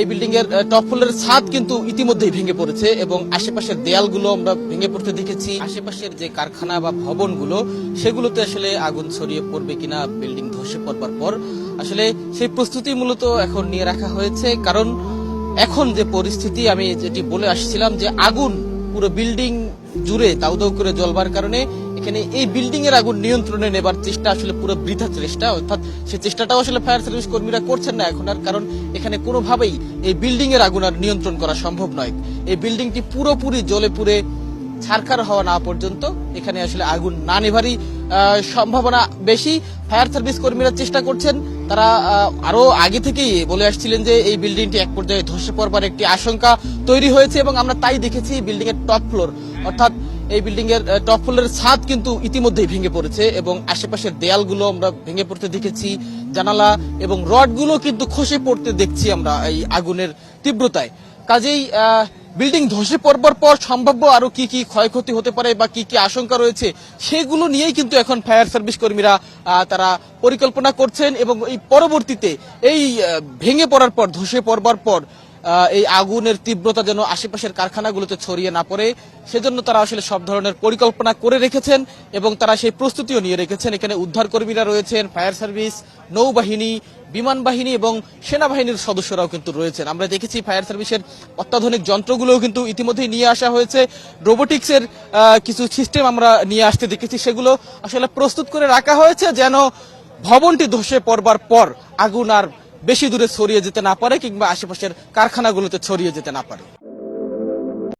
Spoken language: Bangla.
এই বিল্ডিং এর টপ ফ্লোরের ছাদ কিন্তু ইতিমধ্যেই ভেঙে পড়েছে এবং আশেপাশের দেয়ালগুলো আমরা ভেঙে পড়তে দেখেছি। আশেপাশের যে কারখানা বা ভবনগুলো সেগুলোতে আসলে আগুন ছড়িয়ে পড়বে কিনা বিল্ডিং ধসে পড়বার পর আসলে সেই প্রস্তুতি মূলত এখন নিয়ে রাখা হয়েছে। কারণ এখন যে পরিস্থিতি আমি যেটি বলে আসছিলাম যে আগুন পুরো বিল্ডিং জুড়ে দাউ দাউ করে জ্বলবার কারণে এখানে এই বিল্ডিং এর আগুন নিয়ন্ত্রণে নেবার চেষ্টা আসলে পুরো বৃথা চেষ্টা, অর্থাৎ সেই চেষ্টাটাও আসলে ফায়ার সার্ভিস কর্মীরা করছেন না এখন আর। কারণ এখানে কোনোভাবেই এই বিল্ডিং এর আগুন আর নিয়ন্ত্রণ করা সম্ভব নয়। এই বিল্ডিংটি পুরোপুরি জ্বলে পুড়ে ছারখার হওয়া না পর্যন্ত এখানে আসলে আগুন না নেভারই সম্ভাবনা বেশি। ফায়ার সার্ভিস কর্মীরা চেষ্টা করছেন, তারা আরো আগে থেকেই বলে আসছিলেন যে এই বিল্ডিংটি এক পর্যায়ে ধসে পড়বার একটি আশঙ্কা তৈরি হয়েছে এবং আমরা তাই দেখেছি। বিল্ডিং এর টপ ফ্লোর অর্থাৎ এই বিল্ডিং এর টপ ফ্লোরের ছাদ কিন্তু ইতিমধ্যেই ভেঙে পড়েছে এবং আশেপাশের দেয়ালগুলো আমরা ভেঙে পড়তে দেখেছি, জানালা এবং রডগুলো কিন্তু খসে পড়তে দেখছি আমরা এই আগুনের তীব্রতায়। কাজেই বিল্ডিং ধসে পড়বার পর সম্ভাব্য আরো কি কি ক্ষয়ক্ষতি হতে পারে বা কি কি আশঙ্কা রয়েছে সেগুলো নিয়েই কিন্তু এখন ফায়ার সার্ভিস কর্মীরা তারা পরিকল্পনা করছেন এবং এই পরবর্তীতে এই ভেঙে পড়ার পর ধসে পড়বার পর এই আগুনের তীব্রতা যেন আশেপাশের কারখানাগুলোতে ছড়িয়ে না পড়ে সেজন্য তারা আসলে সব ধরনের পরিকল্পনা করে রেখেছেন এবং তারা সেই প্রস্তুতিও নিয়ে রেখেছেন। এখানে উদ্ধার কর্মীরা রয়েছেন, ফায়ার সার্ভিস, নৌবাহিনী, বিমান বাহিনী এবং সেনাবাহিনীর সদস্যরাও কিন্তু রয়েছেন। আমরা দেখেছি ফায়ার সার্ভিসের অত্যাধুনিক যন্ত্রগুলোও কিন্তু ইতিমধ্যেই নিয়ে আসা হয়েছে। রোবোটিক্সের কিছু সিস্টেম আমরা নিয়ে আসতে দেখেছি, সেগুলো আসলে প্রস্তুত করে রাখা হয়েছে যেন ভবনটি ধসে পড়বার পর আগুন আর বেশি দূরে ছড়িয়ে যেতে না পারে কিংবা আশেপাশের কারখানাগুলোতে ছড়িয়ে যেতে না পারে।